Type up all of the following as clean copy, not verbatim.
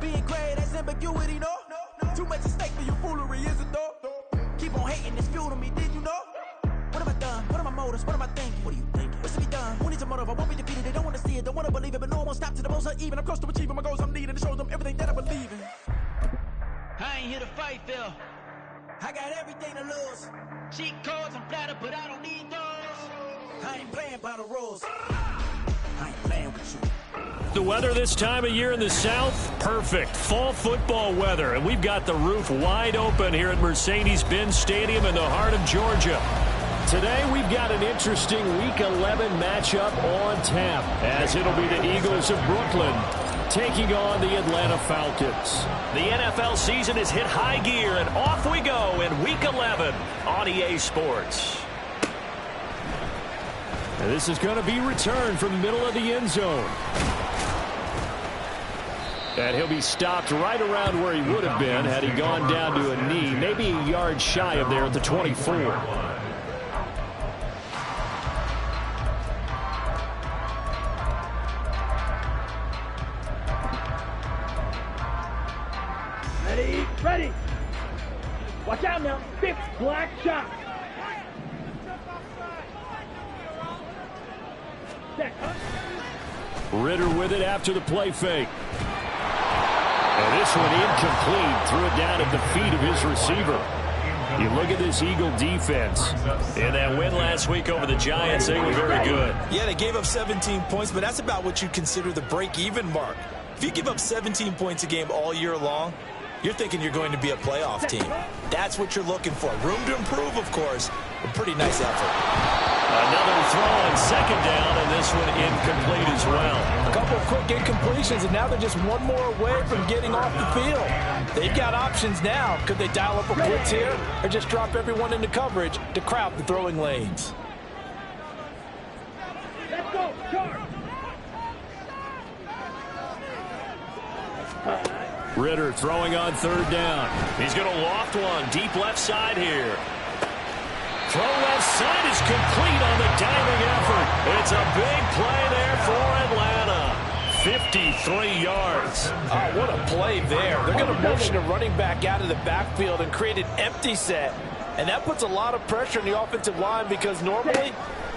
Being great as ambiguity, no? Too much at stake for your foolery, is it though? Keep on hating, it's fuel to me, did you know? What have I done? What are my motives? What am I thinking? What are you thinking? What's to be done? Who needs a motive? I won't be defeated. They don't want to see it, don't want to believe it, but no one will stop to the most uneven. I'm close to achieving my goals I'm needing to show them everything that I believe in. I ain't here to fight, Phil. I got everything to lose. Cheat codes, I'm flattered, but I don't need those. I ain't playing by the rules. I ain't playing with you. The weather this time of year in the South, perfect. Fall football weather, and we've got the roof wide open here at Mercedes-Benz Stadium in the heart of Georgia. Today, we've got an interesting Week 11 matchup on tap, as it'll be the Eagles of Brooklyn taking on the Atlanta Falcons. The NFL season has hit high gear, and off we go in Week 11 on EA Sports. And this is going to be returned from the middle of the end zone. And he'll be stopped right around where he would have been had he gone down to a knee, maybe a yard shy of there at the 24. Ready. Watch out now. 6 black shot. Ritter with it after the play fake. And this one incomplete. Threw it down at the feet of his receiver. You look at this Eagle defense. In that win last week over the Giants, they were very good. Yeah, they gave up 17 points, but that's about what you consider the break-even mark. If you give up 17 points a game all year long, you're thinking you're going to be a playoff team. That's what you're looking for. Room to improve, of course, but pretty nice effort. Another throw on second down, and this one incomplete as well. A couple of quick incompletions, and now they're just one more away from getting off the field. They've got options now. Could they dial up a blitz here, or just drop everyone into coverage to crowd the throwing lanes? Let's go, charge! Ritter throwing on third down. He's going to loft one deep left side here. Throw left side is complete on the diving effort. It's a big play there for Atlanta. 53 yards. Oh, what a play there. They're going to motion a running back out of the backfield and create an empty set. And that puts a lot of pressure on the offensive line because normally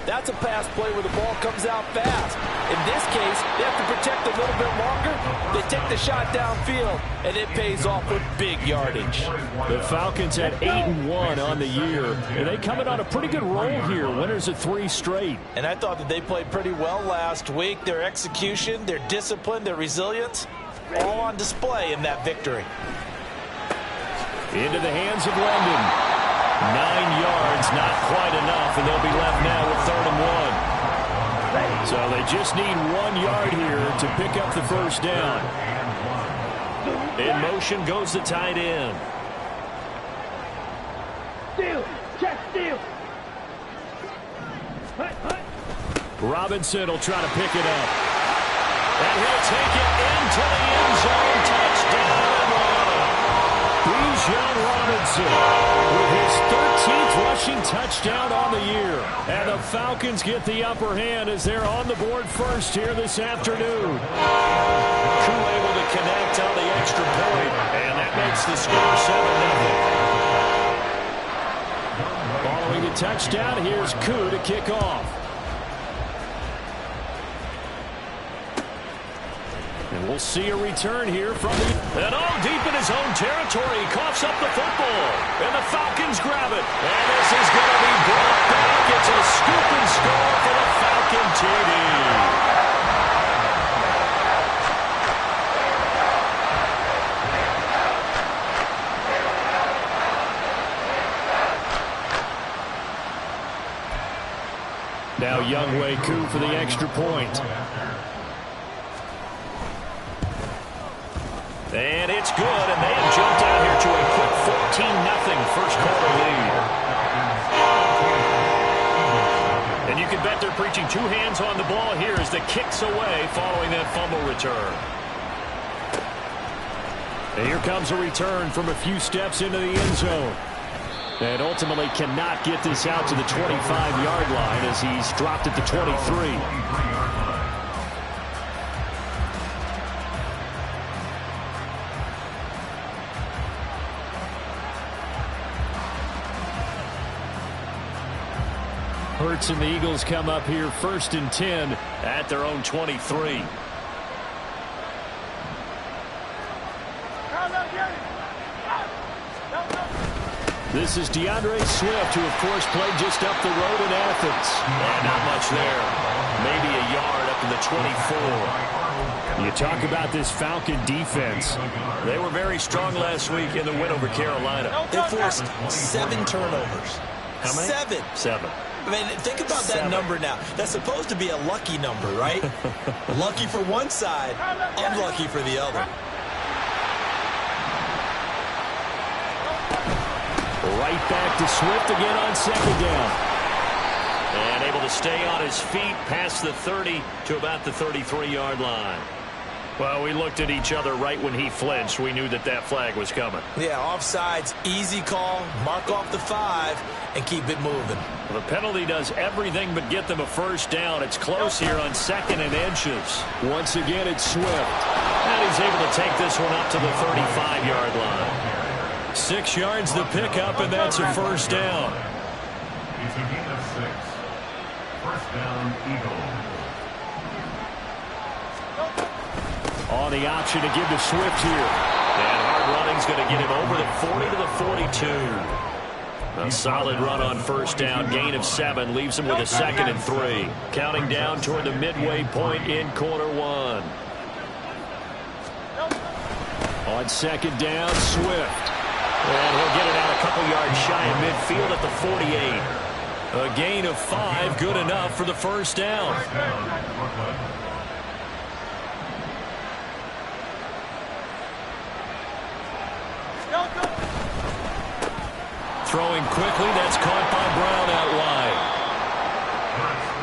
that's a pass play where the ball comes out fast. In this case, they have to protect a little bit longer. They take the shot downfield, and it pays off with big yardage. The Falcons at 8-1 on the year, and they coming on a pretty good roll here. Winners of 3 straight. And I thought that they played pretty well last week. Their execution, their discipline, their resilience, all on display in that victory. Into the hands of London. 9 yards, not quite enough, and they'll be left now with 3rd and 1. So they just need 1 yard here to pick up the first down. In motion goes the tight end. Steal, check, steal. Robinson will try to pick it up. And he'll take it into the end zone. Touchdown, Atlanta. Bijan Robinson with his 13th rushing touchdown on the year. And the Falcons get the upper hand as they're on the board first here this afternoon. Koo able to connect on the extra point, and that makes the score 7-0. Following the touchdown, here's Koo to kick off. And we'll see a return here from the... And deep in his own territory, he coughs up the football. And the Falcons grab it. And this is going to be brought back. It's a scoop and score for the Falcon TD. Now Younghoe Koo for the extra point. And it's good, and they have jumped out here to a quick 14-0 first quarter lead. And you can bet they're preaching 2 hands on the ball here as the kick's away following that fumble return. And here comes a return from a few steps into the end zone. And ultimately cannot get this out to the 25-yard line as he's dropped at the 23. efforts, and the Eagles come up here 1st and 10 at their own 23. This is DeAndre Swift, who, of course, played just up the road in Athens. And not much there. Maybe a yard up to the 24. You talk about this Falcon defense. They were very strong last week in the win over Carolina. They forced 7 turnovers. How many? 7. I mean, think about that number now. That's supposed to be a lucky number, right? Lucky for one side, unlucky for the other. Right back to Swift again on 2nd down. And able to stay on his feet past the 30 to about the 33-yard line. Well, we looked at each other right when he flinched. We knew that that flag was coming. Yeah, offsides, easy call, mark off the 5, and keep it moving. Well, the penalty does everything but get them a 1st down. It's close here on 2nd and inches. Once again, it's Swift. And he's able to take this one up to the 35-yard line. 6 yards the pickup, and that's a 1st down. It's a gain of 6. 1st down, Eagles. On the option to give to Swift here. And hard running's going to get him over the 40 to the 42. A solid run on 1st down. Gain of 7 leaves him with a 2nd and 3. Counting down toward the midway point in quarter 1. On 2nd down, Swift. And he'll get it out a couple yards shy of midfield at the 48. A gain of 5, good enough for the 1st down. Throwing quickly, that's caught by Brown out wide.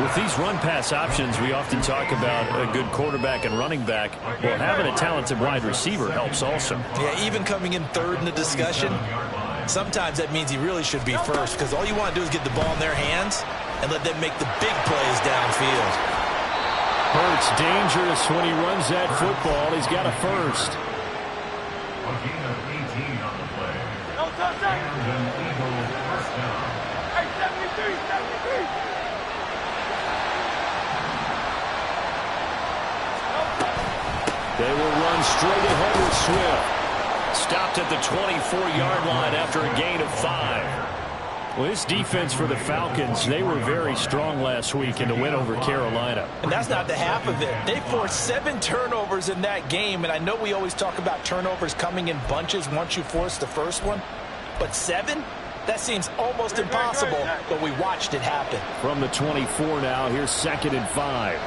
With these run-pass options, we often talk about a good quarterback and running back. Well, having a talented wide receiver helps also. Yeah, even coming in 3rd in the discussion, sometimes that means he really should be 1st, because all you want to do is get the ball in their hands and let them make the big plays downfield. Hurts dangerous when he runs that football. He's got a 1st. A gain of 18 on the play. And an Eagles 1st down. Hey, 73. They will run straight ahead with Swift. Stopped at the 24-yard line after a gain of 5. Well, this defense for the Falcons, they were very strong last week in the win over Carolina. And that's not the half of it. They forced 7 turnovers in that game, and I know we always talk about turnovers coming in bunches once you force the first one, but 7? That seems almost impossible, but we watched it happen. From the 24 now, here's 2nd and 5.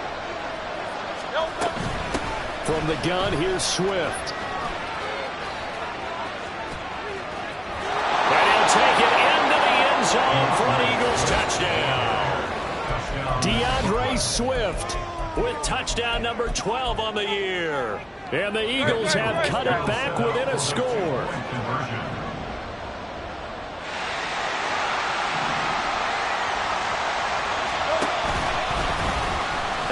From the gun, here's Swift. And he'll take it into the end zone for an Eagles touchdown. DeAndre Swift with touchdown number 12 on the year. And the Eagles have cut it back within a score.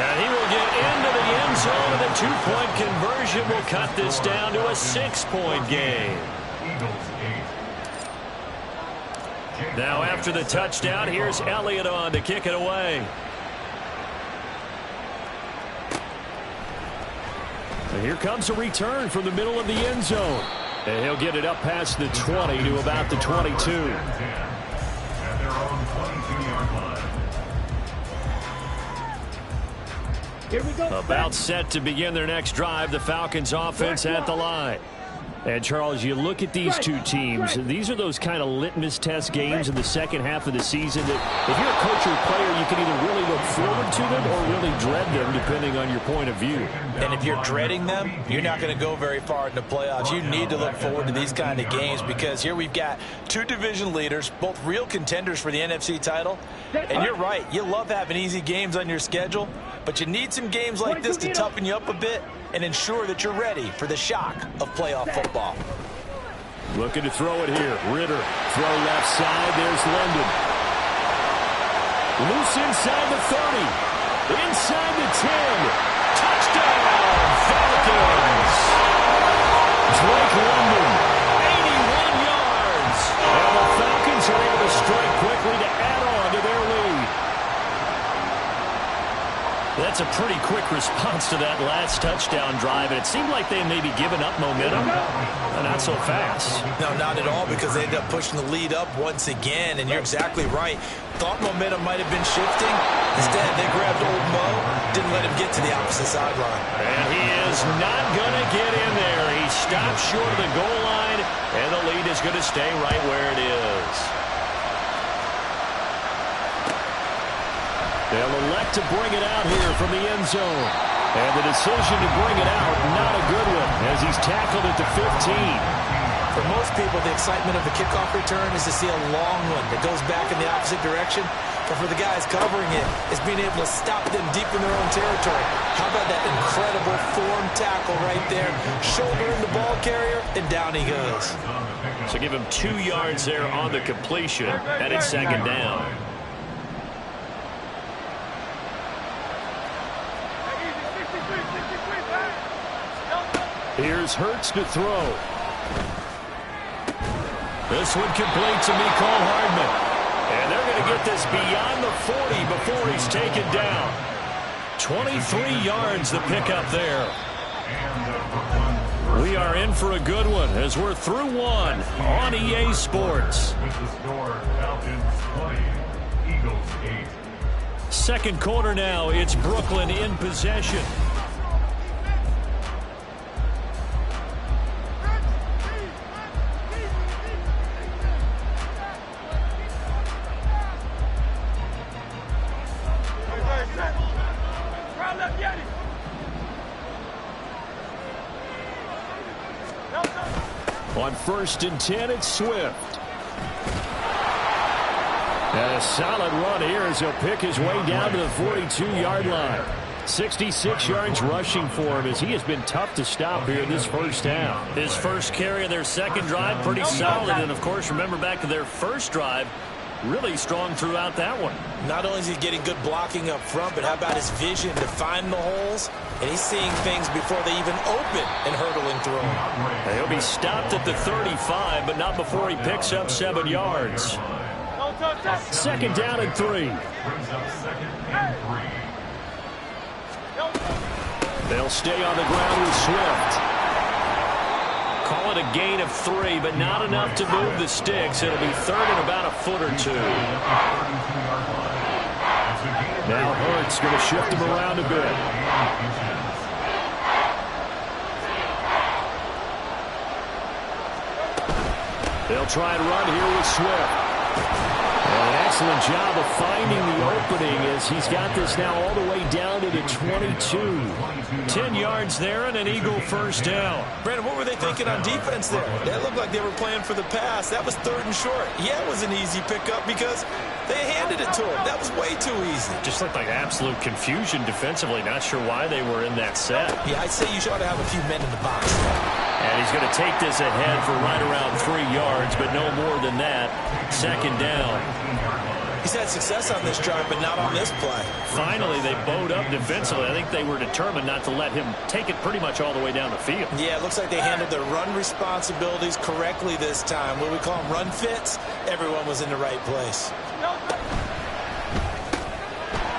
And he will get into the end zone, and the 2-point conversion will cut this down to a 6-point game. Now after the touchdown, here's Elliott on to kick it away. And here comes a return from the middle of the end zone. And he'll get it up past the 20 to about the 22. At their own 22-yard line. Here we go. About set to begin their next drive, the Falcons offense at the line. And, Charles, you look at these two teams, these are those kind of litmus test games in the second half of the season that if you're a coach or player, you can either really look forward to them or really dread them, depending on your point of view. And if you're dreading them, you're not going to go very far in the playoffs. You need to look forward to these kind of games because here we've got two division leaders, both real contenders for the NFC title. And you're right, you love having easy games on your schedule, but you need some games like this to toughen you up a bit and ensure that you're ready for the shock of playoff football. Looking to throw it here. Ritter, throw left side. There's London. Loose inside the 30. Inside the 10. Touchdown, Falcons. Drake London, 81 yards. And the Falcons are able to strike quickly to add on to their lead. That's a pretty quick response to that last touchdown drive, and it seemed like they may be giving up momentum. Not so fast. No, not at all, because they ended up pushing the lead up once again, and you're exactly right. Thought momentum might have been shifting. Instead, they grabbed old Mo, didn't let him get to the opposite sideline. And he is not going to get in there. He stopped short of the goal line, and the lead is going to stay right where it is. They'll elect to bring it out here from the end zone. And the decision to bring it out, not a good one, as he's tackled at the 15. For most people, the excitement of the kickoff return is to see a long one that goes back in the opposite direction. But for the guys covering it, it's being able to stop them deep in their own territory. How about that incredible form tackle right there? Shouldering the ball carrier, and down he goes. So give him 2 yards there on the completion, and it's second down. Here's Hurts to throw. This one complete to Mecole Hardman. And they're going to get this beyond the 40 before he's taken down. 23 yards the pickup there. We are in for a good one as we're through one on EA Sports. With the score, Falcons 20, Eagles 8. Second quarter now, it's Brooklyn in possession. On 1st and 10, it's Swift. And a solid run here as he'll pick his way down to the 42-yard line. 66 yards rushing for him as he has been tough to stop here in this first half. His first carry of their second drive, pretty solid. And, of course, remember back to their first drive, really strong throughout that one. Not only is he getting good blocking up front, but how about his vision to find the holes? And he's seeing things before they even open and hurdling through them. He'll be stopped at the 35, but not before he picks up 7 yards. Second down and 3. Brings up 2nd and 3. They'll stay on the ground with Swift. Call it a gain of 3, but not enough to move the sticks. It'll be third and about a foot or 2. Now Hurts going to shift him around a bit. They'll try and run here with Swift. And an excellent job of finding the opening as he's got this now all the way down to the 22. 10 yards there and an Eagle first down. Brandon, what were they thinking on defense there? That looked like they were playing for the pass. That was 3rd and short. Yeah, it was an easy pickup because they handed it to him. That was way too easy. Just looked like absolute confusion defensively. Not sure why they were in that set. Yeah, I'd say you should have a few men in the box. And he's going to take this ahead for right around 3 yards, but no more than that. Second down. He's had success on this drive, but not on this play. Finally, they bowed up defensively. I think they were determined not to let him take it pretty much all the way down the field. Yeah, it looks like they handled their run responsibilities correctly this time. What we call them run fits, everyone was in the right place.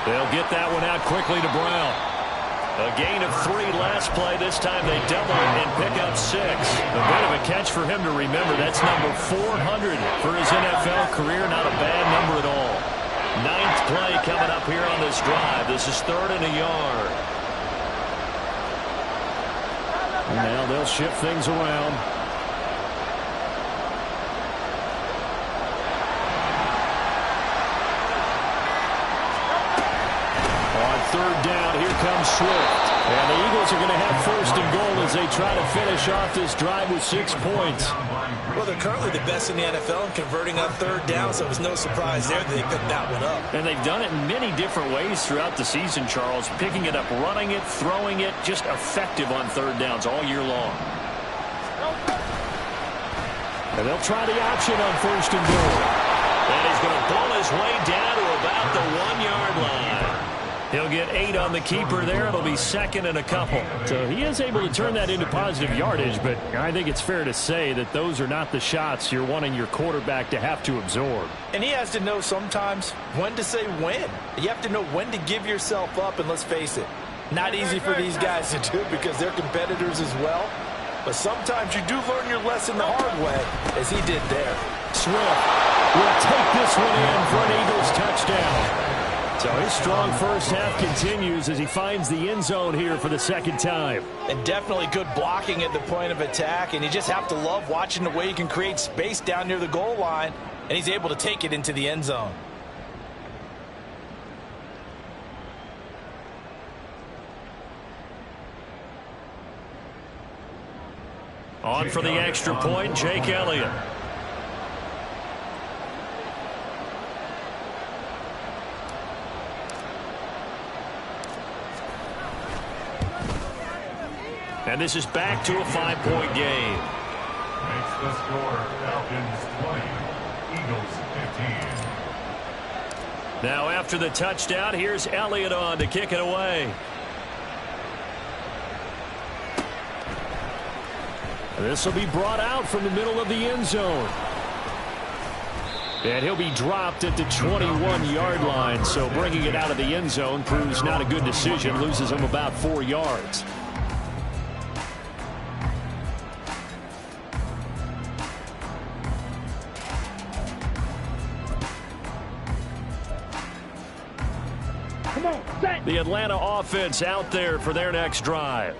They'll get that one out quickly to Brown. A gain of 3 last play. This time they double it and pick up 6. A bit of a catch for him to remember. That's number 400 for his NFL career. Not a bad number at all. 9th play coming up here on this drive. This is 3rd and a yard. And now they'll shift things around. On 3rd down, here comes Swift. And the Eagles are going to have 1st and goal as they try to finish off this drive with 6 points. Well, they're currently the best in the NFL in converting on 3rd down, so it was no surprise there that they picked that one up. And they've done it in many different ways throughout the season, Charles. Picking it up, running it, throwing it, just effective on 3rd downs all year long. And they'll try the option on 1st and goal. And he's going to pull his way down to about the 1-yard line. He'll get 8 on the keeper there. It'll be second and a couple. So he is able to turn that into positive yardage, but I think it's fair to say that those are not the shots you're wanting your quarterback to have to absorb. And he has to know sometimes when to say when. You have to know when to give yourself up, and let's face it, not easy for these guys to do because they're competitors as well. But sometimes you do learn your lesson the hard way, as he did there. Swift will take this one in for an Eagles touchdown. So his strong first half continues as he finds the end zone here for the second time. And definitely good blocking at the point of attack, and you just have to love watching the way he can create space down near the goal line, and he's able to take it into the end zone. On for the extra point, Jake Elliott. And this is back to a 5-point game. Makes the score Falcons 20, Eagles 15. Now after the touchdown, here's Elliott on to kick it away. This will be brought out from the middle of the end zone. And he'll be dropped at the 21-yard line, so bringing it out of the end zone proves not a good decision, loses him about 4 yards. The Atlanta offense out there for their next drive.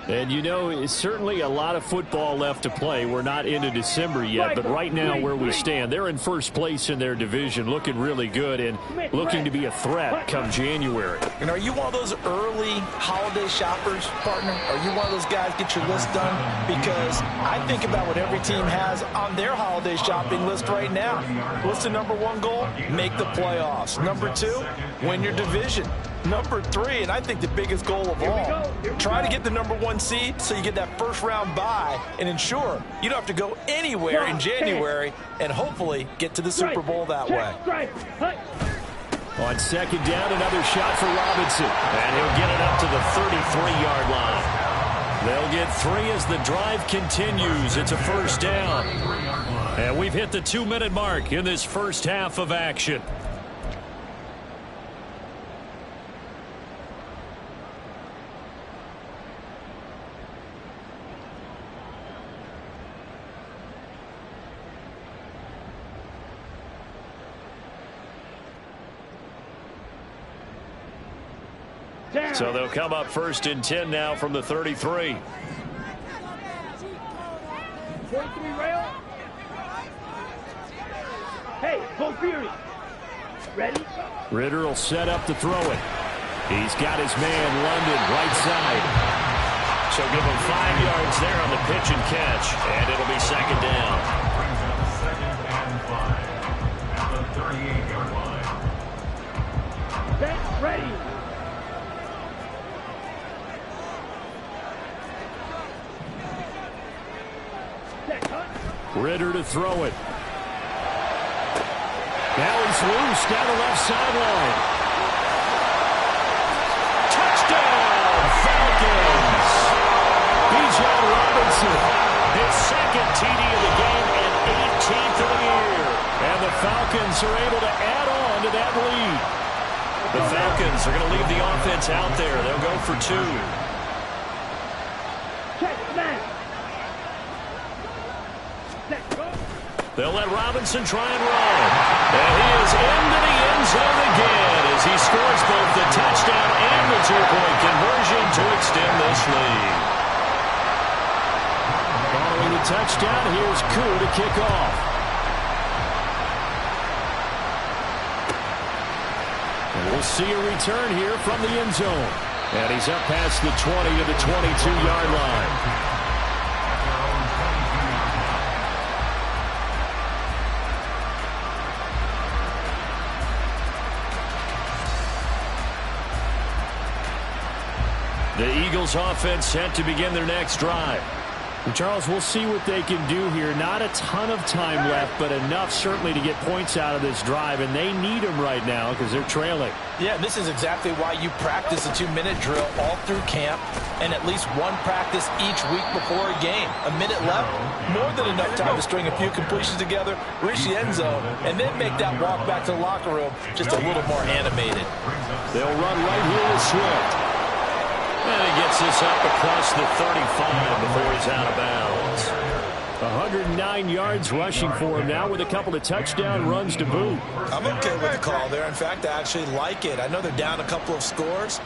And you know, it's certainly a lot of football left to play. We're not into December yet, but right now where we stand, they're in first place in their division, looking really good and looking to be a threat come January. And are you one of those early holiday shoppers, partner? Are you one of those guys get your list done? Because I think about what every team has on their holiday shopping list right now. What's the number 1 goal? Make the playoffs. Number 2, win your division. Number 3, and I think the biggest goal of all, try to get the number 1 seed so you get that first round bye and ensure you don't have to go anywhere in January and hopefully get to the Super Bowl that way. On second down, another shot for Robinson. And he'll get it up to the 33-yard line. They'll get 3 as the drive continues. It's a first down. And we've hit the 2-minute mark in this first half of action. So they'll come up first and 10 now from the 33. 43 rail. Hey, go Fury. Ready? Ritter will set up to throw it. He's got his man London right side. So give him 5 yards there on the pitch and catch, and it'll be second down. Brings up second and 5 at the 38-yard line. Set, ready. Ritter to throw it. Now he's loose down the left sideline. Touchdown, Falcons! Bijan Robinson, his second TD of the game and 18th of the year. And the Falcons are able to add on to that lead. The Falcons are going to leave the offense out there. They'll go for 2. They'll let Robinson try and run. And he is into the end zone again as he scores both the touchdown and the 2-point conversion to extend this lead. Following the touchdown, here's Koo to kick off. And we'll see a return here from the end zone. And he's up past the 20 to the 22-yard line. The Eagles offense set to begin their next drive. Charles, we'll see what they can do here. Not a ton of time left, but enough certainly to get points out of this drive, and they need them right now because they're trailing. Yeah, this is exactly why you practice a 2-minute drill all through camp and at least one practice each week before a game. A minute left, more than enough time to string a few completions together, reach the end zone, and then make that walk back to the locker room just a little more animated. They'll run right here with Swift. And he gets this up across the 35 before he's out of bounds. 109 yards rushing for him now with a couple of touchdown runs to boot. I'm okay with the call there. In fact, I actually like it. I know they're down a couple of scores,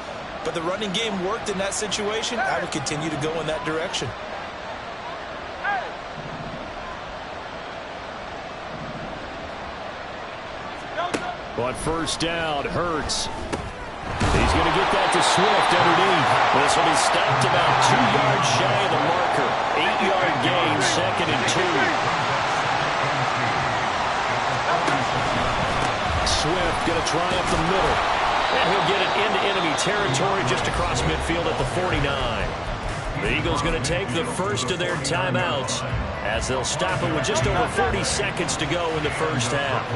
but the running game worked in that situation. I would continue to go in that direction. On first down, Hurts. He's going to get that to Swift underneath. This will be stopped about 2 yards shy of the marker. 8-yard gain, 2nd and 2. Swift going to try up the middle. And he'll get it into enemy territory just across midfield at the 49. The Eagles going to take the first of their timeouts as they'll stop it with just over 40 seconds to go in the first half.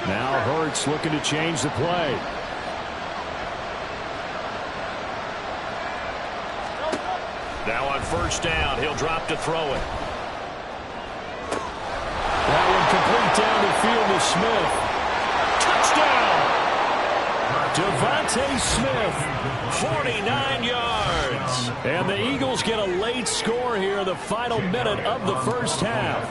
Now Hurts looking to change the play. Now on first down, he'll drop to throw it. That one complete down the field to Smith. Touchdown! Devontae Smith, 49 yards. And the Eagles get a late score here in the final minute of the first half.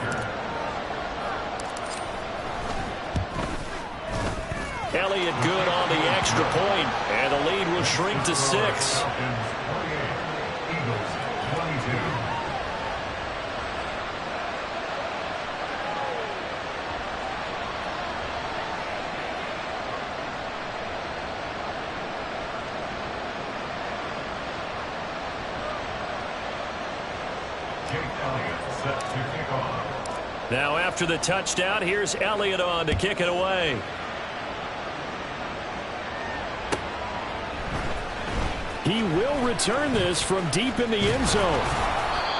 Elliott good on the extra point, and the lead will shrink to 6. Now after the touchdown, here's Elliott on to kick it away. He will return this from deep in the end zone.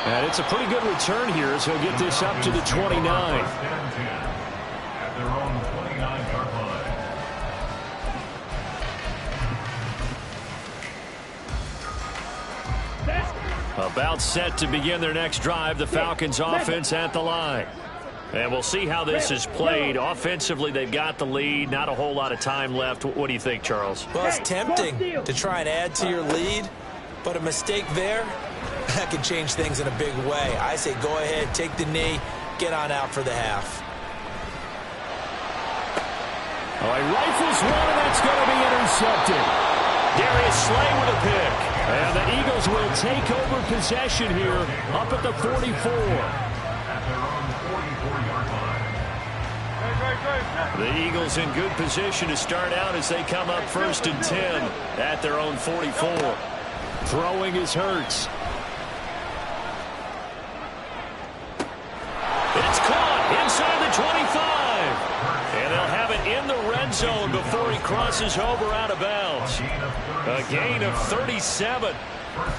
And it's a pretty good return here as he'll get this up to the 29. At their own 29-yard line. About set to begin their next drive, the Falcons offense at the line. And we'll see how this is played. Offensively, they've got the lead. Not a whole lot of time left. What do you think, Charles? Well, it's tempting to try and add to your lead, but a mistake there, that can change things in a big way. I say go ahead, take the knee, get on out for the half. Oh, he rifles one, and that's going to be intercepted. Darius Slay with a pick. And the Eagles will take over possession here up at the 44. The Eagles in good position to start out as they come up 1st and 10 at their own 44. Throwing is Hurts. It's caught inside the 25. And they'll have it in the red zone before he crosses over out of bounds. A gain of 37.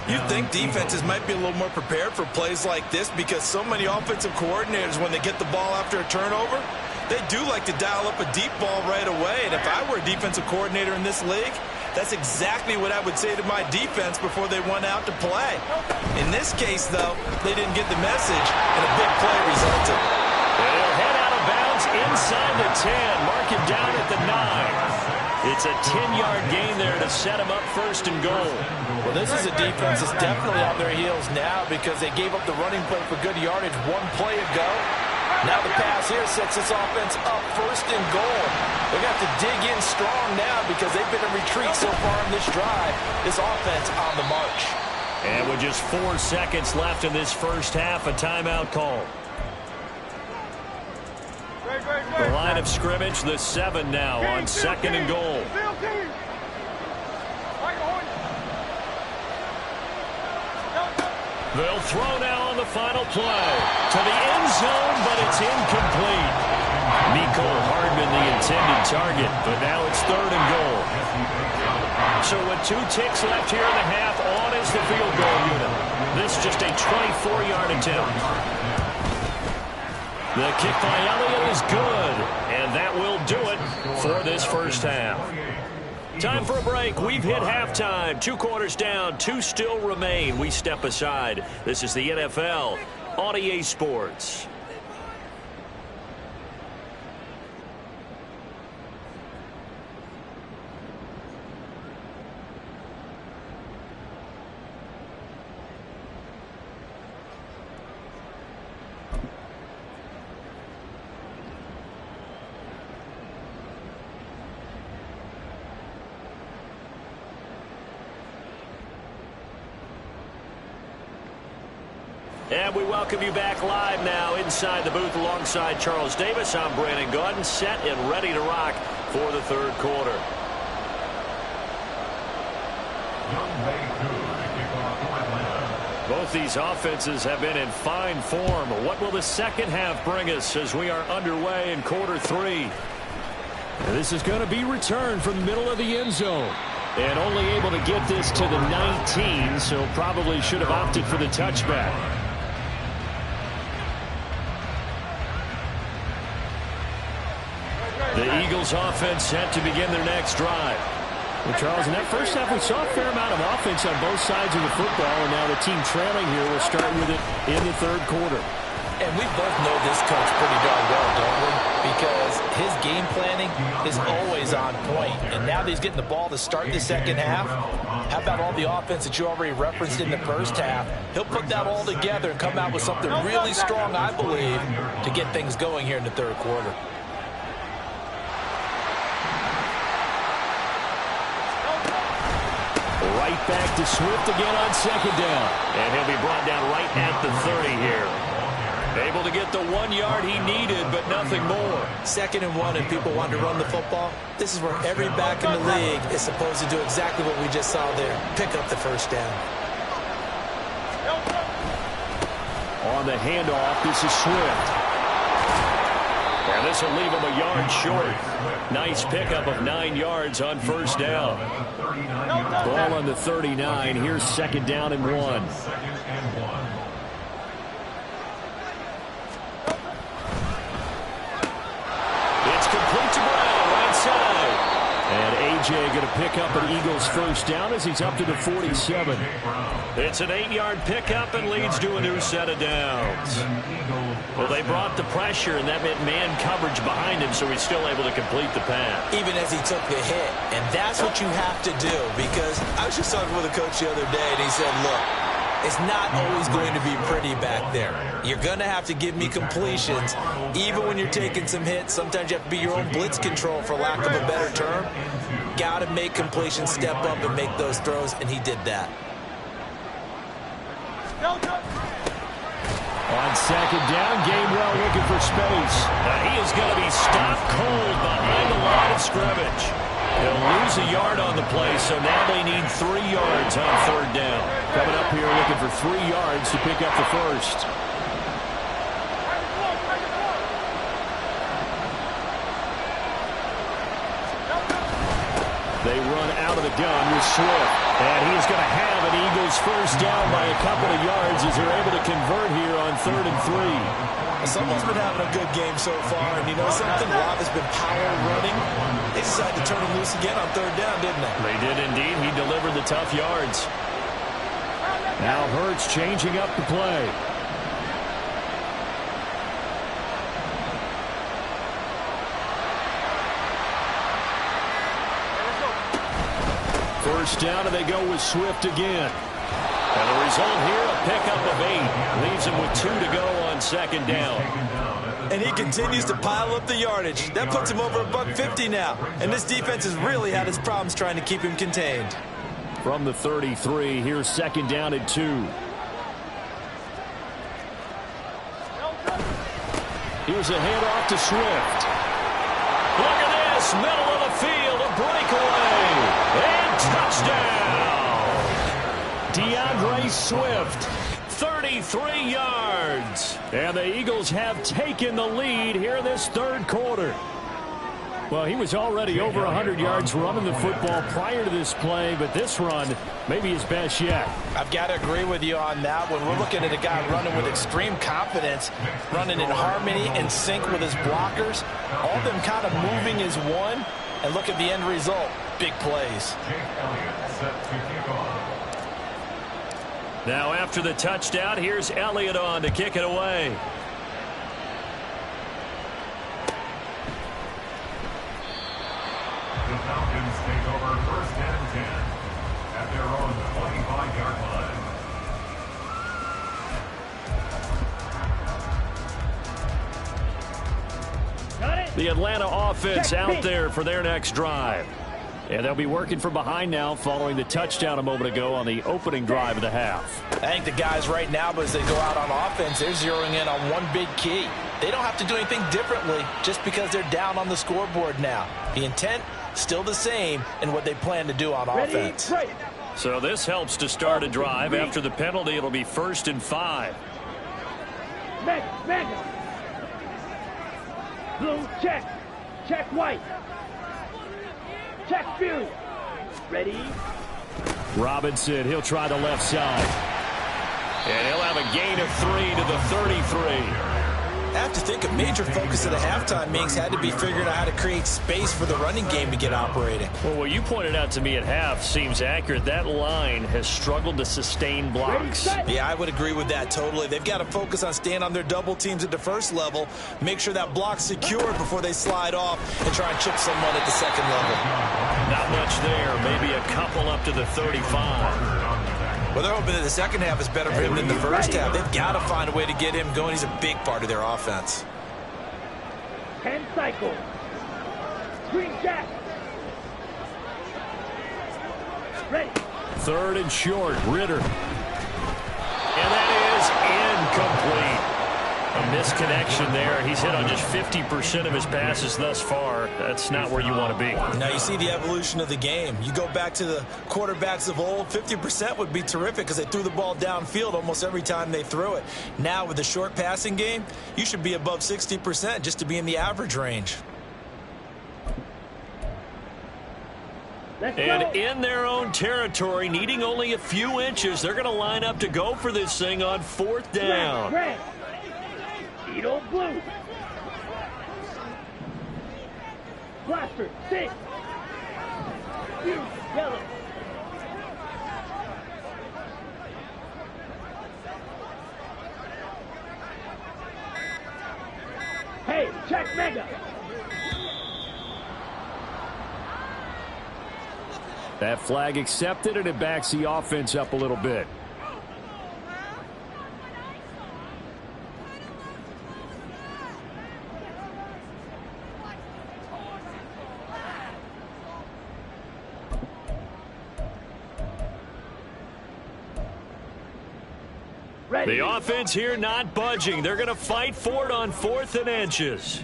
You'd think defenses might be a little more prepared for plays like this because so many offensive coordinators, when they get the ball after a turnover, they do like to dial up a deep ball right away. And if I were a defensive coordinator in this league, that's exactly what I would say to my defense before they went out to play. In this case, though, they didn't get the message, and a big play resulted. They'll head out of bounds inside the 10. Mark him down at the 9. It's a 10-yard gain there to set him up 1st and goal. Well, this is a defense that's definitely on their heels now because they gave up the running play for good yardage one play ago. Now the pass here sets this offense up 1st and goal. They're going to have to dig in strong now because they've been in retreat so far in this drive. This offense on the march. And with just 4 seconds left in this first half, a timeout call. The line of scrimmage, the 7 now on 2nd and goal. They'll throw now on the final play to the end zone, but it's incomplete. Mecole Hardman the intended target, but now it's 3rd and goal. So with 2 ticks left here in the half, on is the field goal unit. This just a 24-yard attempt. The kick by Elliott is good, and that will do it for this first half. Time for a break. We've hit halftime. 2 quarters down, 2 still remain. We step aside. This is the NFL on EA Sports. And we welcome you back live now inside the booth alongside Charles Davis. I'm Brandon Gaudin, set and ready to rock for the 3rd quarter. Both these offenses have been in fine form. What will the second half bring us as we are underway in quarter 3? And this is going to be returned from the middle of the end zone. And only able to get this to the 19, so probably should have opted for the touchback. The Eagles offense set to begin their next drive. Well, Charles, in that first half, we saw a fair amount of offense on both sides of the football, and now the team trailing here will start with it in the 3rd quarter. And we both know this coach pretty darn well, don't we? Because his game planning is always on point. And now that he's getting the ball to start the second half, how about all the offense that you already referenced in the first half? He'll put that all together and come out with something really strong, I believe, to get things going here in the 3rd quarter. Right back to Swift again on 2nd down. And he'll be brought down right at the 30 here. Able to get the 1 yard he needed, but nothing more. 2nd and 1, and people want to run the football. This is where every back in the league is supposed to do exactly what we just saw there. Pick up the first down. On the handoff, this is Swift. And this will leave him a yard short. Nice pickup of 9 yards on first down. Ball on the 39. Here's 2nd down and 1. It's complete to Brown, right side. And A.J. going to pick up an Eagles first down as he's up to the 47. It's an 8-yard pickup and leads to a new set of downs. Well, they brought the pressure, and that meant man coverage behind him, so he's still able to complete the pass. Even as he took the hit. And that's what you have to do, because I was just talking with a coach the other day, and he said, look, it's not always going to be pretty back there. You're going to have to give me completions. Even when you're taking some hits, sometimes you have to be your own blitz control, for lack of a better term. Got to make completions, step up, and make those throws, and he did that. On 2nd down, Gainwell looking for space. He is going to be stopped cold behind the line of scrimmage. He'll lose a yard on the play, so now they need 3 yards on 3rd down. Coming up here looking for 3 yards to pick up the first. They run out of the gun with Swift. And he's going to have an Eagles first down by a couple of yards as they're able to convert here on 3rd and 3. Someone's been having a good game so far, and you know something? Rob has been power running. They decided to turn him loose again on 3rd down, didn't they? They did indeed. He delivered the tough yards. Now Hurts changing up the play. First down, and they go with Swift again. And the result here, a pickup of 8. Leaves him with 2 to go on 2nd down. And he continues to pile up the yardage. That puts him over $150 now. And this defense has really had its problems trying to keep him contained. From the 33, here's 2nd down and 2. Here's a handoff to Swift. Look at this, middle of the field, a breakaway. And touchdown. DeAndre Swift, 30 33 yards. And the Eagles have taken the lead here in this third quarter. Well, he was already over 100 yards running the football prior to this play, but this run may be his best yet. I've got to agree with you on that one. We're looking at a guy running with extreme confidence, running in harmony and sync with his blockers, all of them kind of moving as one, and look at the end result. Big plays. Now after the touchdown, here's Elliott on to kick it away. The Falcons take over first and 10 at their own 25-yard line. The Atlanta offense out there for their next drive. And they'll be working from behind now following the touchdown a moment ago on the opening drive of the half. I think the guys right now, as they go out on offense, they're zeroing in on one big key. They don't have to do anything differently just because they're down on the scoreboard now. The intent, still the same in what they plan to do on offense. So this helps to start a drive. After the penalty, it'll be 1st and 5. Mega. Blue, check. Check white. Check Fury. Ready? Robinson, he'll try the left side. And he'll have a gain of 3 to the 33. I have to think a major focus of the halftime meetings had to be figuring out how to create space for the running game to get operating. Well, what you pointed out to me at half seems accurate. That line has struggled to sustain blocks. Yeah, I would agree with that totally. They've got to focus on staying on their double teams at the first level, make sure that block's secured before they slide off and try and chip someone at the second level. Not much there. Maybe a couple up to the 35. Well, they're hoping that the second half is better for him than the first half. They've got to find a way to get him going. He's a big part of their offense. 10 cycle. Green jack. Ready. 3rd and short. Ritter. And that is incomplete. A misconnection there. He's hit on just 50% of his passes thus far. That's not where you want to be. Now you see the evolution of the game. You go back to the quarterbacks of old, 50% would be terrific because they threw the ball downfield almost every time they threw it. Now with the short passing game, you should be above 60% just to be in the average range. And in their own territory, needing only a few inches, they're going to line up to go for this thing on 4th down. Red. Edo blue. Blaster, 6. Yellow. Hey, check Mega. That flag accepted, and it backs the offense up a little bit. The offense here not budging. They're going to fight for it on 4th and inches.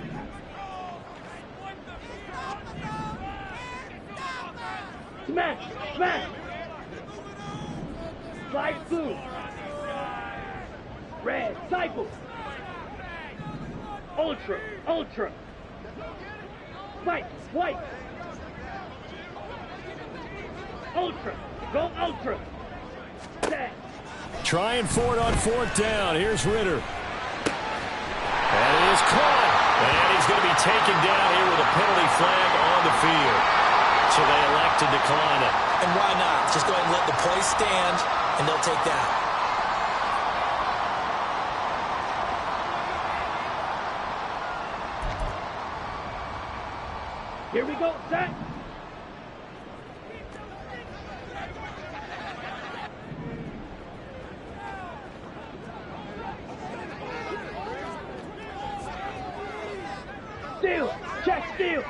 Smash, smash. Slide blue. Red, cycle. Ultra, ultra. White, white. Ultra, go ultra. Set. Trying for it on 4th down. Here's Ritter. And it is caught. And he's going to be taken down here with a penalty flag on the field. So they elect to decline it. And why not? Just go ahead and let the play stand, and they'll take that. Here we go, set. Steal, check steal.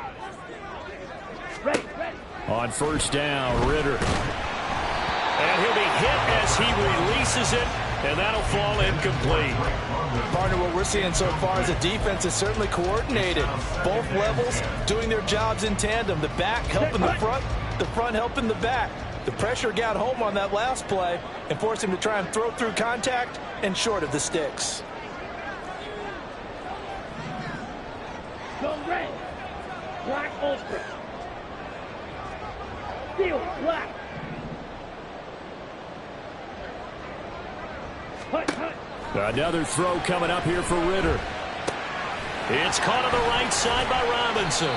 Ready, ready. On 1st down, Ritter. And he'll be hit as he releases it, and that'll fall incomplete. Partner, what we're seeing so far as a defense is certainly coordinated. Both levels doing their jobs in tandem. The back helping the front helping the back. The pressure got home on that last play and forced him to try and throw through contact and short of the sticks. Go red. Black ultra. Steel black. Hut, hut. Another throw coming up here for Ritter. It's caught on the right side by Robinson.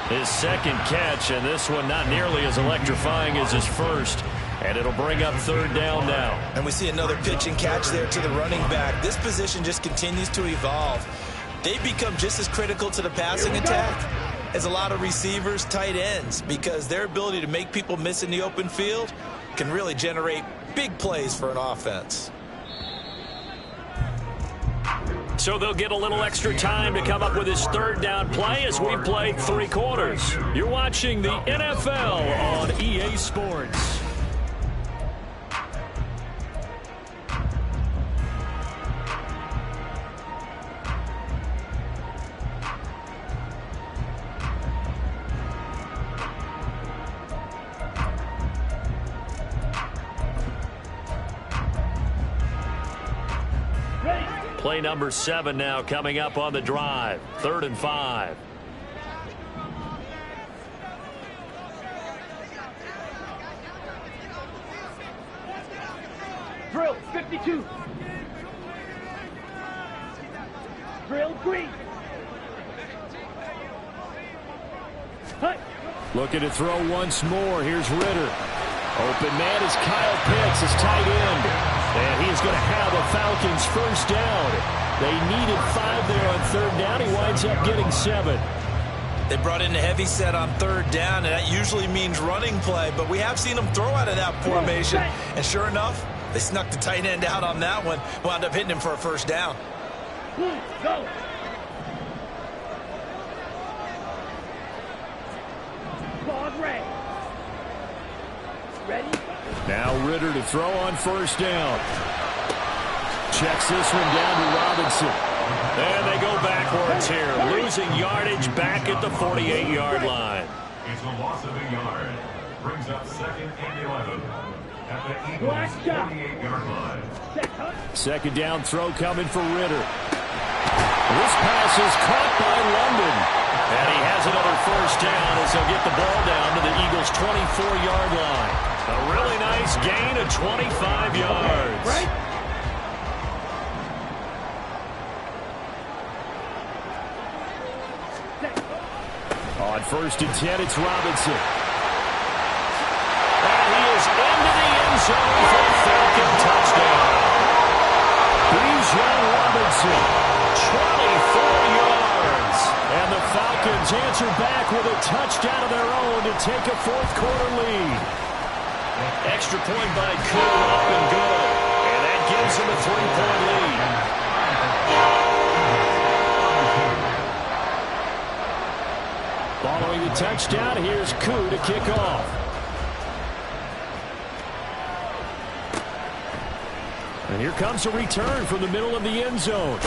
His second catch, and this one not nearly as electrifying as his first. And it'll bring up third down now. And we see another pitch and catch there to the running back. This position just continues to evolve. They become just as critical to the passing attack as a lot of receivers, tight ends, because their ability to make people miss in the open field can really generate big plays for an offense. So they'll get a little extra time to come up with his third down play as we played 3 quarters. You're watching the NFL on EA Sports. Play number 7 now coming up on the drive. 3rd and 5. Drill 52. Drill green. Hut. Looking to throw once more. Here's Ritter. Open man is Kyle Pitts, his tight end. And he is going to have a Falcons first down. They needed 5 there on 3rd down. He winds up getting 7. They brought in a heavy set on 3rd down, and that usually means running play. But we have seen them throw out of that formation. And sure enough, they snuck the tight end out on that one. Wound up hitting him for a first down. Go. Fog red. Ready? Now Ritter to throw on 1st down. Checks this one down to Robinson. And they go backwards here. Losing yardage back at the 48-yard line. It's a loss of a yard. Brings up 2nd and 11 at the Eagles' 48-yard line. 2nd down throw coming for Ritter. This pass is caught by London. And he has another first down as he'll get the ball down to the Eagles' 24-yard line. A really nice gain of 25 yards. Right. On 1st and 10, it's Robinson. And he is into the end zone for a Falcon touchdown. Bijan Robinson, 24 yards. And the Falcons answer back with a touchdown of their own to take a 4th quarter lead. Extra point by Koo, up and good. And that gives him a 3-point lead. Following the touchdown, here's Koo to kick off. And here comes a return from the middle of the end zone.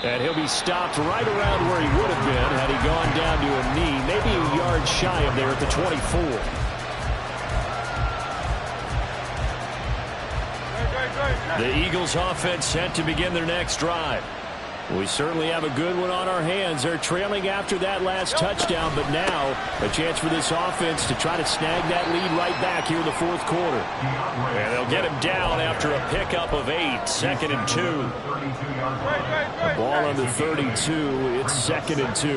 And he'll be stopped right around where he would have been had he gone down to a knee, maybe a yard shy of there at the 24. The Eagles offense set to begin their next drive. We certainly have a good one on our hands. They're trailing after that last touchdown, but now a chance for this offense to try to snag that lead right back here in the 4th quarter. And they'll get him down after a pickup of 8, 2nd and 2. The ball on the 32, it's 2nd and 2.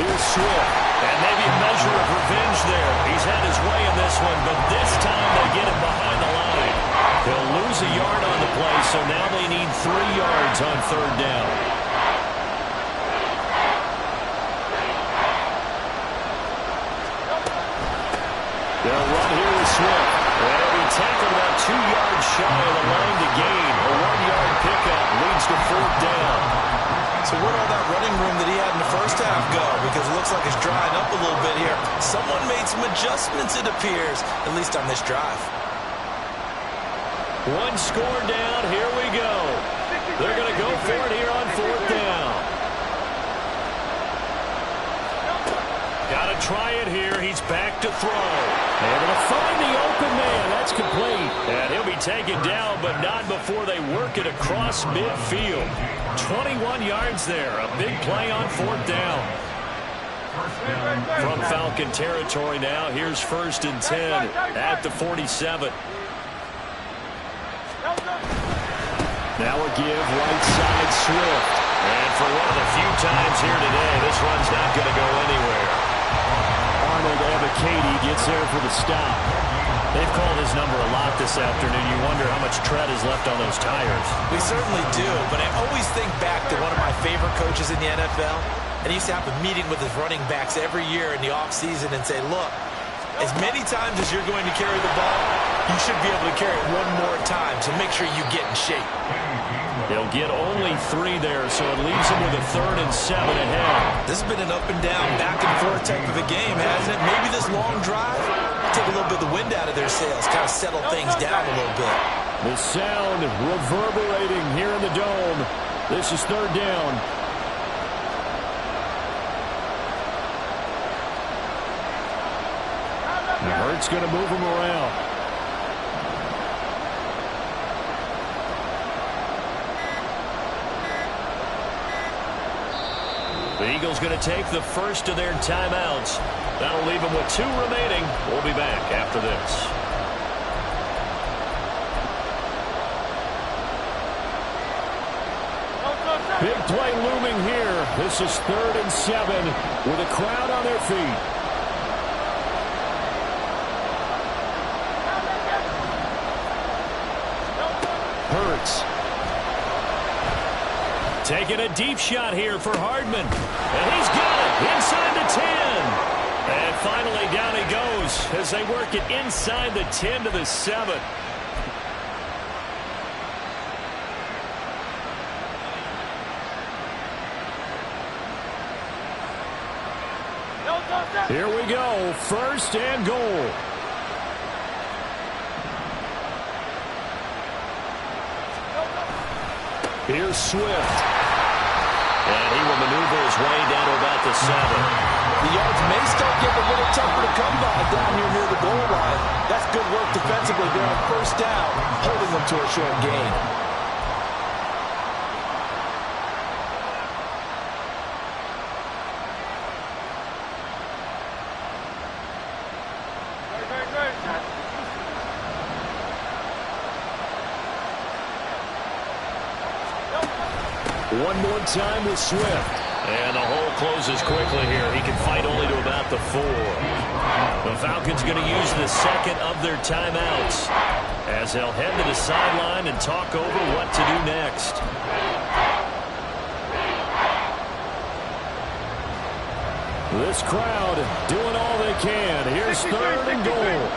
Here's Swift. And maybe a measure of revenge there. He's had his way in this one, but this time they get him behind the line. He'll lose a yard on the play, so now they need 3 yards on 3rd down. They'll run here with Swift. And he'll be tackled about 2 yards shy of the line to gain. A 1-yard pickup leads to 4th down. So where'd all that running room that he had in the first half go? Because it looks like it's drying up a little bit here. Someone made some adjustments, it appears, at least on this drive. 1 score down. Here we go. They're going to go for it here on 4th down. try it here. He's back to throw. They're going to find the open man. That's complete. And he'll be taken down, but not before they work it across midfield. 21 yards there. A big play on 4th down. From Falcon territory now, here's 1st and 10 at the 47. Now a give right side Swift. And for one of the few times here today, this run's not going to go anywhere. Arnold Ebiketie gets there for the stop. They've called his number a lot this afternoon. You wonder how much tread is left on those tires. We certainly do, but I always think back to one of my favorite coaches in the NFL. And he used to have a meeting with his running backs every year in the offseason and say, look, as many times as you're going to carry the ball, you should be able to carry it one more time, so make sure you get in shape. They'll get only 3 there, so it leaves them with a 3rd and 7 ahead. This has been an up and down, back and forth type of a game, hasn't it? Maybe this long drive take a little bit of the wind out of their sails, kind of settle things down a little bit. The sound reverberating here in the dome. This is 3rd down. Hurts going to move him around. The Eagles going to take the first of their timeouts. That'll leave them with 2 remaining. We'll be back after this. Big play looming here. This is 3rd and 7 with a crowd on their feet. Hurts. Taking a deep shot here for Hardman. And he's got it inside the 10. And finally down he goes as they work it inside the 10 to the 7. Here we go. 1st and goal. Here's Swift. And he will maneuver his way down to about the 7. The yards may start getting a little tougher to come by down here near the goal line. That's good work defensively there on 1st down, holding them to a short gain. One more time with Swift. And the hole closes quickly here. He can fight only to about the 4. The Falcons going to use the 2nd of their timeouts as they'll head to the sideline and talk over what to do next. This crowd doing all they can. Here's 3rd and goal.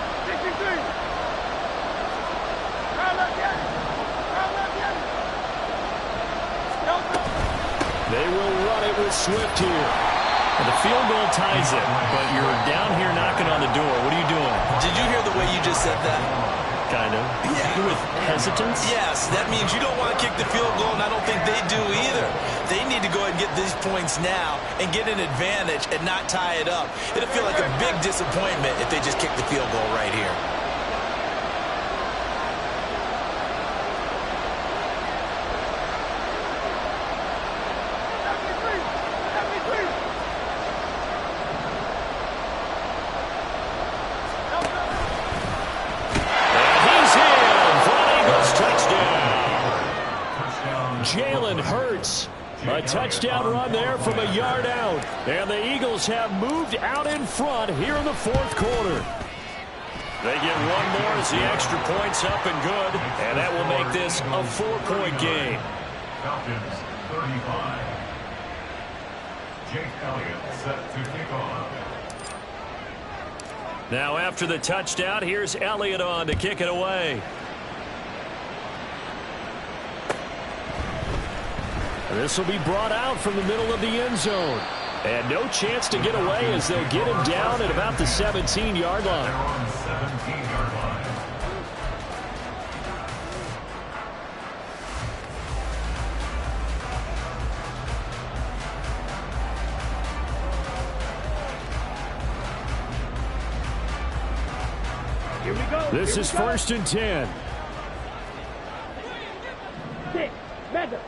They will run it with Swift here. And the field goal ties it, but you're down here knocking on the door. What are you doing? Did you hear the way you just said that? Kind of. Yeah. With hesitance? Yes, that means you don't want to kick the field goal, and I don't think they do either. They need to go ahead and get these points now and get an advantage and not tie it up. It'll feel like a big disappointment if they just kick the field goal right here. Jalen Hurts. A touchdown run there from a yard out. And the Eagles have moved out in front here in the 4th quarter. They get one more as the extra point's up and good. And that will make this a 4-point game. Falcons 35. Jake Elliott set to kick off. Now after the touchdown, here's Elliott on to kick it away. This will be brought out from the middle of the end zone. And no chance to get away as they'll get him down at about the 17-yard line. They're on the 17-yard line. Here we go. This is 1st and 10. 6, mega.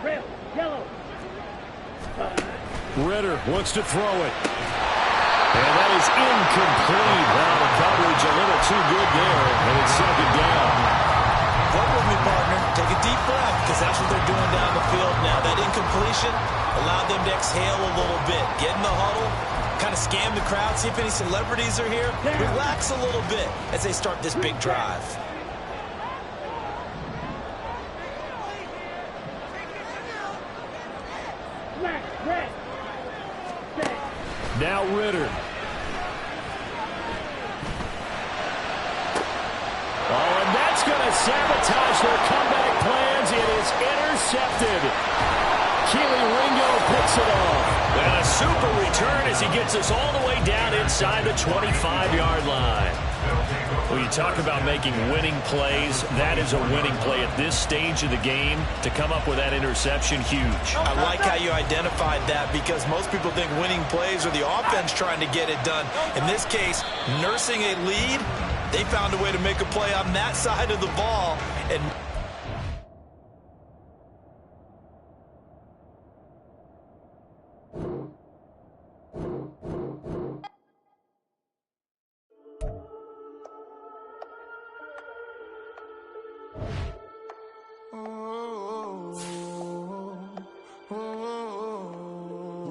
Red, yellow. Ritter wants to throw it. And that is incomplete. Now the coverage a little too good there, and it's 2nd down. Work with me, partner. Take a deep breath, because that's what they're doing down the field now. That incompletion allowed them to exhale a little bit. Get in the huddle, kind of scan the crowd, see if any celebrities are here. Relax a little bit as they start this big drive. Black, red. Set. Now Ritter. Oh, and that's going to sabotage their comeback plans. It is intercepted. Keely Ringo picks it off. And a super return as he gets us all the way down inside the 25-yard line. Well, you talk about making winning plays. That is a winning play at this stage of the game. To come up with that interception, huge. I like how you identified that, because most people think winning plays are the offense trying to get it done. In this case, nursing a lead, they found a way to make a play on that side of the ball. And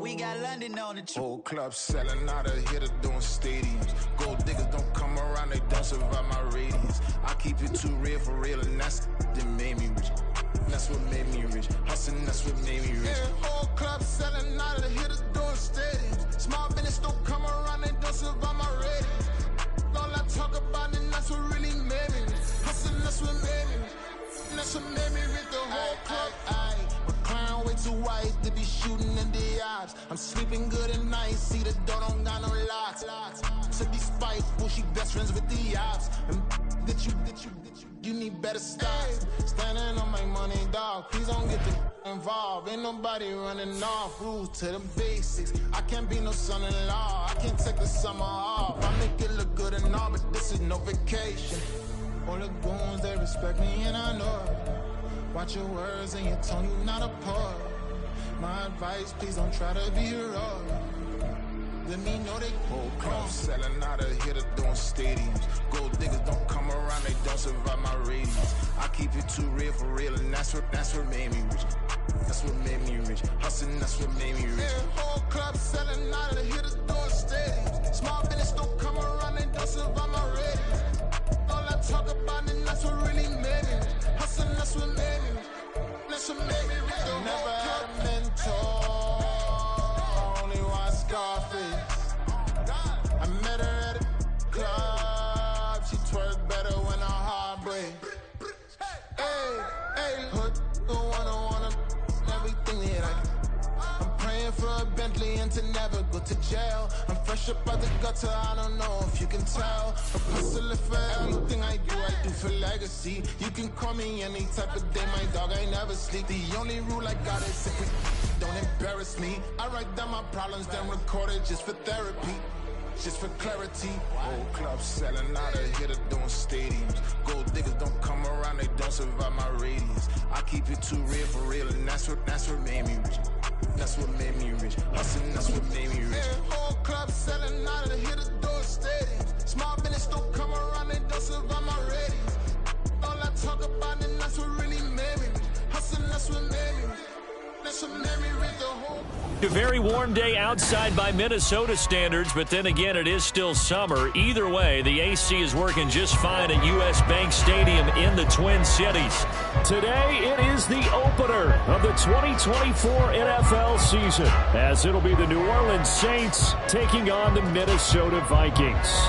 we got London on the trip. Whole club selling out of here to doing stadiums. Gold diggers don't come around, they don't survive my radius. I keep it too real for real, and that's that made me rich. That's what made me rich. Hustling, that's what made me rich. Yeah, whole club selling out of here to doing stadiums. Small business don't come around, they don't survive my radius. All I talk about, and that's what really made me rich. Hustling, that's what made me rich. That's what made me rich. The whole club. My clown way too white to be shooting in the eyes. I'm sleeping good at night, see the door don't got no locks. To be spiteful, she best friends with the ops. And you need better stop. Standing on my money, dog. Please don't get involved. Ain't nobody running off. Rules to the basics. I can't be no son-in-law. I can't take the summer off. I make it look good and all, but this is no vacation. All the goons, they respect me and I know it. Watch your words and your tone, you not a part. My advice, please don't try to be heroic. Let me know they whole club selling out of here to doing stadiums. Gold diggers don't come around, they don't survive my radius. I keep it too real for real, and that's what made me rich. That's what made me rich. Hustling, that's what made me rich. Yeah, whole club selling out of here to doing stadiums. Small business don't come around, they don't survive my radius. All I talk about, and that's what really made me rich. Hustling, that's what made me rich. That's what made me rich. Never had a mentor, only one Scarface. I met her at a club, she twerked better when her heart breaks. Hey, hood, wanna everything that I can. I'm praying for a Bentley and to never go to jail. I'm fresh up out the gutter, I don't know if you can tell. I'm hustling for everything I do for legacy. You can call me any type of day, my dog, I never sleep. The only rule I got is if we don't embarrass me. I write down my problems, then record it just for therapy. Just for clarity. Whole club selling out of here to doing stadiums. Gold diggers don't come around, they don't survive my radius. I keep it too real for real, and that's what made me rich. That's what made me rich. Hustling, that's what made me rich. Yeah, whole club selling out of here to doing stadiums. Small business don't come around, they don't survive my radius. All I talk about, and that's what really made me rich. Hustling, that's what made me rich. That's what made me rich. The whole. A very warm day outside by Minnesota standards, but then again, it is still summer. Either way, the AC is working just fine at U.S. Bank Stadium in the Twin Cities. Today, it is the opener of the 2024 NFL season, as it'll be the New Orleans Saints taking on the Minnesota Vikings.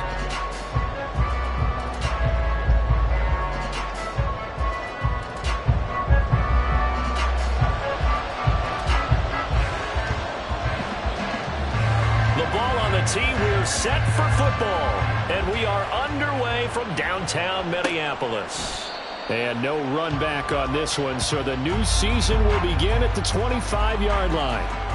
Team, we're set for football, and we are underway from downtown Minneapolis. And no run back on this one, so the new season will begin at the 25-yard line.